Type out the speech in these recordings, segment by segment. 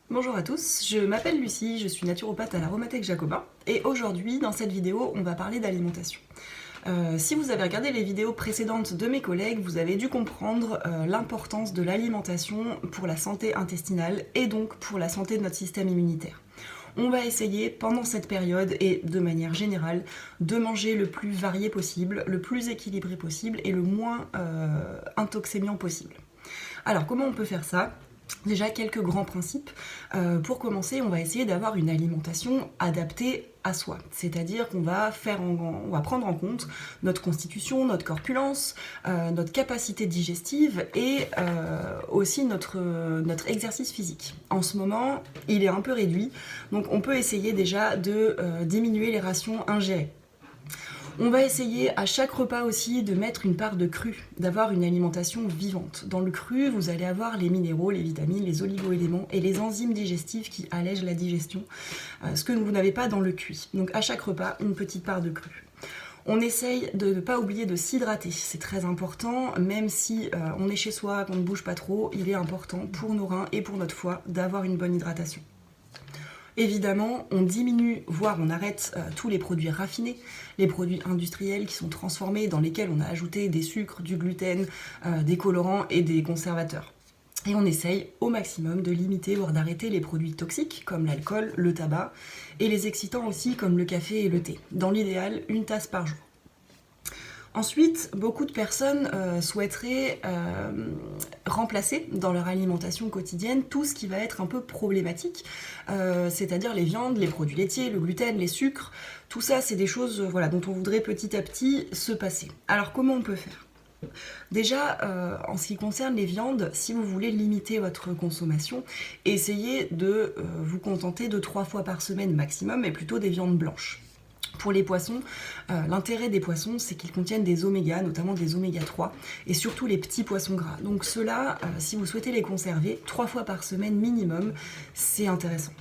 Bonjour à tous, je m'appelle Lucie, je suis naturopathe à l'Aromathèque Jacobin et aujourd'hui dans cette vidéo on va parler d'alimentation. Si vous avez regardé les vidéos précédentes de mes collègues, vous avez dû comprendre l'importance de l'alimentation pour la santé intestinale et donc pour la santé de notre système immunitaire. On va essayer pendant cette période et de manière générale de manger le plus varié possible, le plus équilibré possible et le moins intoxiquant possible. Alors comment on peut faire ça ? Déjà quelques grands principes. Pour commencer, on va essayer d'avoir une alimentation adaptée à soi. C'est-à-dire qu'on va prendre en compte notre constitution, notre corpulence, notre capacité digestive et aussi notre exercice physique. En ce moment, il est un peu réduit, donc on peut essayer déjà de diminuer les rations ingérées. On va essayer à chaque repas aussi de mettre une part de cru, d'avoir une alimentation vivante. Dans le cru, vous allez avoir les minéraux, les vitamines, les oligo-éléments et les enzymes digestives qui allègent la digestion, ce que vous n'avez pas dans le cuit. Donc à chaque repas, une petite part de cru. On essaye de ne pas oublier de s'hydrater, c'est très important, même si on est chez soi, qu'on ne bouge pas trop, il est important pour nos reins et pour notre foie d'avoir une bonne hydratation. Évidemment, on diminue, voire on arrête tous les produits raffinés, les produits industriels qui sont transformés, dans lesquels on a ajouté des sucres, du gluten, des colorants et des conservateurs. Et on essaye au maximum de limiter, voire d'arrêter les produits toxiques, comme l'alcool, le tabac, et les excitants aussi, comme le café et le thé. Dans l'idéal, une tasse par jour. Ensuite, beaucoup de personnes souhaiteraient remplacer dans leur alimentation quotidienne tout ce qui va être un peu problématique, c'est-à-dire les viandes, les produits laitiers, le gluten, les sucres. Tout ça, c'est des choses dont on voudrait petit à petit se passer. Alors comment on peut faire ? Déjà, en ce qui concerne les viandes, si vous voulez limiter votre consommation, essayez de vous contenter de 3 fois par semaine maximum, et plutôt des viandes blanches. Pour les poissons, l'intérêt des poissons, c'est qu'ils contiennent des oméga, notamment des oméga 3, et surtout les petits poissons gras. Donc ceux-là, si vous souhaitez les conserver, 3 fois par semaine minimum, c'est intéressant.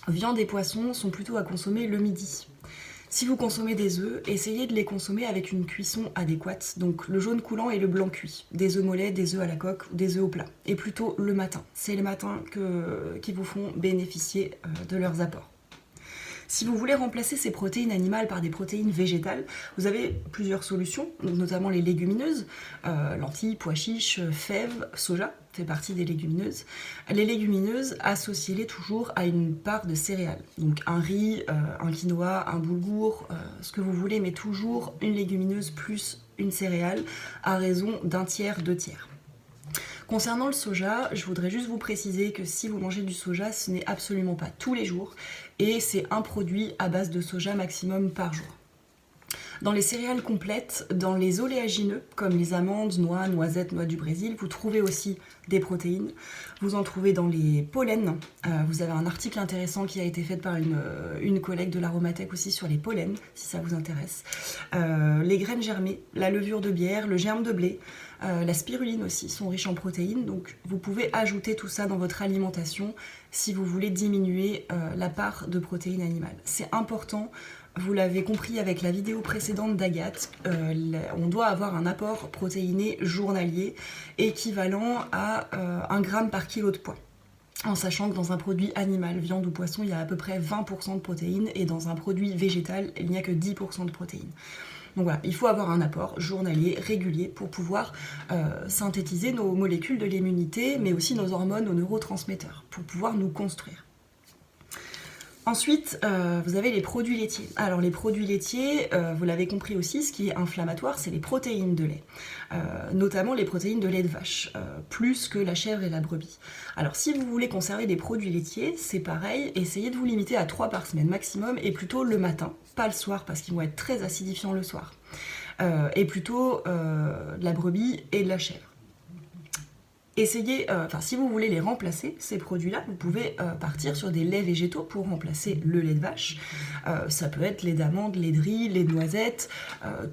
Viande et poissons sont plutôt à consommer le midi. Si vous consommez des œufs, essayez de les consommer avec une cuisson adéquate, donc le jaune coulant et le blanc cuit, des œufs mollets, des œufs à la coque ou des œufs au plat, et plutôt le matin. C'est le matin qui vous font bénéficier de leurs apports. Si vous voulez remplacer ces protéines animales par des protéines végétales, vous avez plusieurs solutions, notamment les légumineuses, lentilles, pois chiches, fèves, soja fait partie des légumineuses. Les légumineuses, associez-les toujours à une part de céréales, donc un riz, un quinoa, un boulgour, ce que vous voulez, mais toujours une légumineuse plus une céréale à raison d'un tiers, 2 tiers. Concernant le soja, je voudrais juste vous préciser que si vous mangez du soja, ce n'est absolument pas tous les jours et c'est un produit à base de soja maximum par jour. Dans les céréales complètes, dans les oléagineux, comme les amandes, noix, noisettes, noix du Brésil, vous trouvez aussi des protéines. Vous en trouvez dans les pollens. Vous avez un article intéressant qui a été fait par une collègue de l'Aromathèque aussi sur les pollens, si ça vous intéresse. Les graines germées, la levure de bière, le germe de blé, la spiruline aussi sont riches en protéines. Donc vous pouvez ajouter tout ça dans votre alimentation si vous voulez diminuer la part de protéines animales. C'est important. Vous l'avez compris avec la vidéo précédente d'Agathe, on doit avoir un apport protéiné journalier équivalent à 1 gramme par kilo de poids. En sachant que dans un produit animal, viande ou poisson, il y a à peu près 20% de protéines et dans un produit végétal, il n'y a que 10% de protéines. Donc voilà, il faut avoir un apport journalier, régulier, pour pouvoir synthétiser nos molécules de l'immunité, mais aussi nos hormones, nos neurotransmetteurs, pour pouvoir nous construire. Ensuite, vous avez les produits laitiers. Alors les produits laitiers, vous l'avez compris aussi, ce qui est inflammatoire, c'est les protéines de lait. Notamment les protéines de lait de vache, plus que la chèvre et la brebis. Alors si vous voulez conserver des produits laitiers, c'est pareil, essayez de vous limiter à 3 par semaine maximum, et plutôt le matin, pas le soir, parce qu'ils vont être très acidifiants le soir. Et plutôt de la brebis et de la chèvre. Essayez, si vous voulez les remplacer, ces produits-là, vous pouvez partir sur des laits végétaux pour remplacer le lait de vache. Ça peut être lait d'amande, lait de riz, lait de noisette,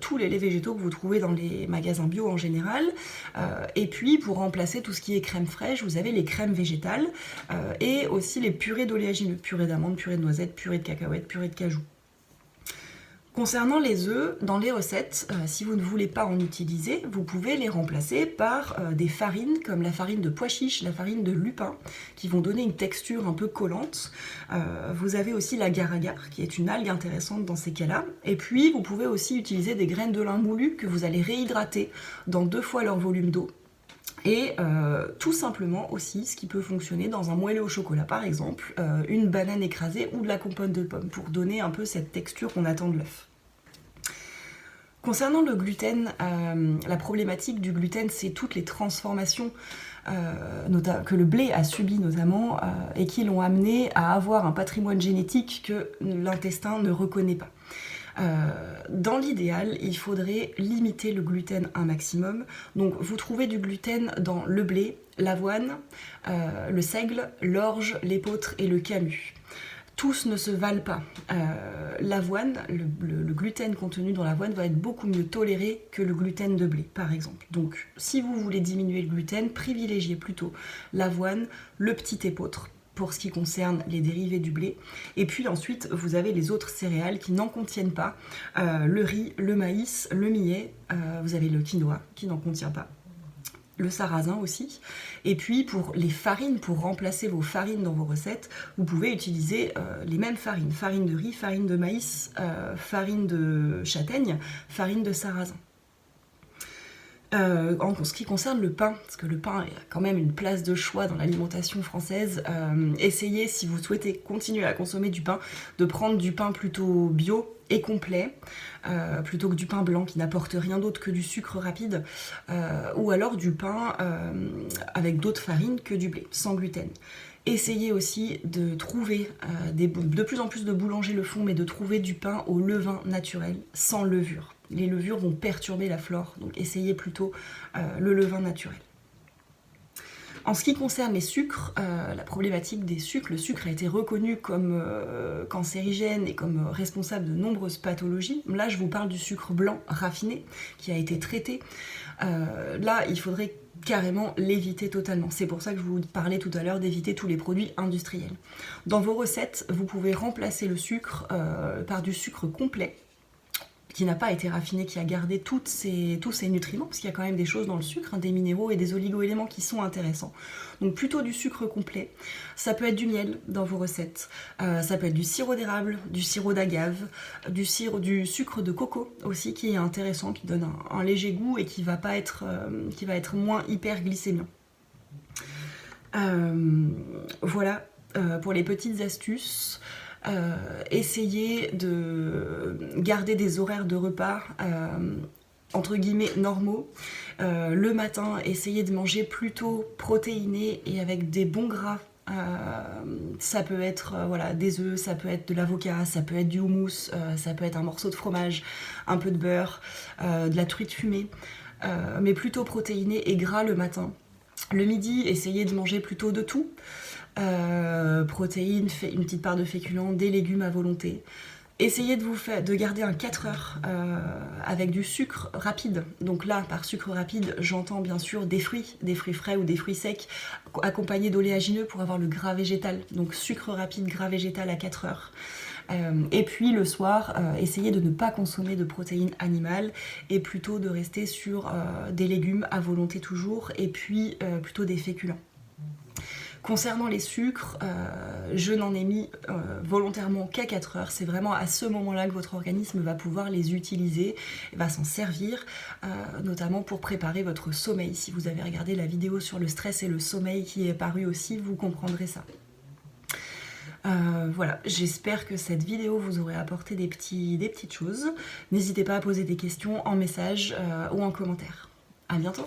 tous les laits végétaux que vous trouvez dans les magasins bio en général. Et puis, pour remplacer tout ce qui est crème fraîche, vous avez les crèmes végétales et aussi les purées d'oléagineux, purée d'amande, purée de noisette, purée de cacahuètes, purée de cajou. Concernant les œufs, dans les recettes, si vous ne voulez pas en utiliser, vous pouvez les remplacer par des farines comme la farine de pois chiche, la farine de lupin, qui vont donner une texture un peu collante. Vous avez aussi l'agar-agar, qui est une algue intéressante dans ces cas-là. Et puis, vous pouvez aussi utiliser des graines de lin moulu que vous allez réhydrater dans 2 fois leur volume d'eau. Et tout simplement aussi, ce qui peut fonctionner dans un moelleux au chocolat par exemple, une banane écrasée ou de la compote de pommes pour donner un peu cette texture qu'on attend de l'œuf. Concernant le gluten, la problématique du gluten, c'est toutes les transformations que le blé a subies notamment et qui l'ont amené à avoir un patrimoine génétique que l'intestin ne reconnaît pas. Dans l'idéal, il faudrait limiter le gluten un maximum. Donc vous trouvez du gluten dans le blé, l'avoine, le seigle, l'orge, l'épeautre et le camus. Tous ne se valent pas. L'avoine, le gluten contenu dans l'avoine va être beaucoup mieux toléré que le gluten de blé, par exemple. Donc, si vous voulez diminuer le gluten, privilégiez plutôt l'avoine, le petit épeautre, pour ce qui concerne les dérivés du blé. Et puis ensuite, vous avez les autres céréales qui n'en contiennent pas. Le riz, le maïs, le millet, vous avez le quinoa qui n'en contient pas. Le sarrasin aussi. Et puis pour les farines, pour remplacer vos farines dans vos recettes, vous pouvez utiliser les mêmes farines. Farine de riz, farine de maïs, farine de châtaigne, farine de sarrasin. En ce qui concerne le pain, parce que le pain a quand même une place de choix dans l'alimentation française, essayez, si vous souhaitez continuer à consommer du pain, de prendre du pain plutôt bio et complet, plutôt que du pain blanc qui n'apporte rien d'autre que du sucre rapide, ou alors du pain avec d'autres farines que du blé, sans gluten. Essayez aussi de trouver, de plus en plus de boulangers le font, mais de trouver du pain au levain naturel, sans levure. Les levures vont perturber la flore, donc essayez plutôt le levain naturel. En ce qui concerne les sucres, la problématique des sucres, le sucre a été reconnu comme cancérigène et comme responsable de nombreuses pathologies. Là, je vous parle du sucre blanc raffiné qui a été traité. Là, il faudrait carrément l'éviter totalement. C'est pour ça que je vous parlais tout à l'heure d'éviter tous les produits industriels. Dans vos recettes, vous pouvez remplacer le sucre par du sucre complet, qui n'a pas été raffiné, qui a gardé tous ces nutriments, parce qu'il y a quand même des choses dans le sucre, des minéraux et des oligo-éléments qui sont intéressants. Donc plutôt du sucre complet. Ça peut être du miel dans vos recettes, ça peut être du sirop d'érable, du sirop d'agave, du sucre de coco aussi, qui est intéressant, qui donne un léger goût et qui va être moins hyperglycémiant. Voilà pour les petites astuces. Essayez de garder des horaires de repas entre guillemets normaux. Le matin, essayez de manger plutôt protéiné et avec des bons gras. Ça peut être des œufs, ça peut être de l'avocat, ça peut être du houmous, ça peut être un morceau de fromage, un peu de beurre, de la truite fumée, mais plutôt protéiné et gras le matin. Le midi, essayez de manger plutôt de tout. Protéines, une petite part de féculents, des légumes à volonté. Essayez de garder un 4 heures avec du sucre rapide. Donc là, par sucre rapide, j'entends bien sûr des fruits frais ou des fruits secs, accompagnés d'oléagineux pour avoir le gras végétal. Donc sucre rapide, gras végétal à 4 heures. Et puis le soir, essayez de ne pas consommer de protéines animales et plutôt de rester sur des légumes à volonté toujours, et puis plutôt des féculents. Concernant les sucres, je n'en ai mis volontairement qu'à 4 heures. C'est vraiment à ce moment-là que votre organisme va pouvoir les utiliser, va s'en servir, notamment pour préparer votre sommeil. Si vous avez regardé la vidéo sur le stress et le sommeil qui est parue aussi, vous comprendrez ça. Voilà, j'espère que cette vidéo vous aurait apporté des petites choses. N'hésitez pas à poser des questions en message ou en commentaire. À bientôt!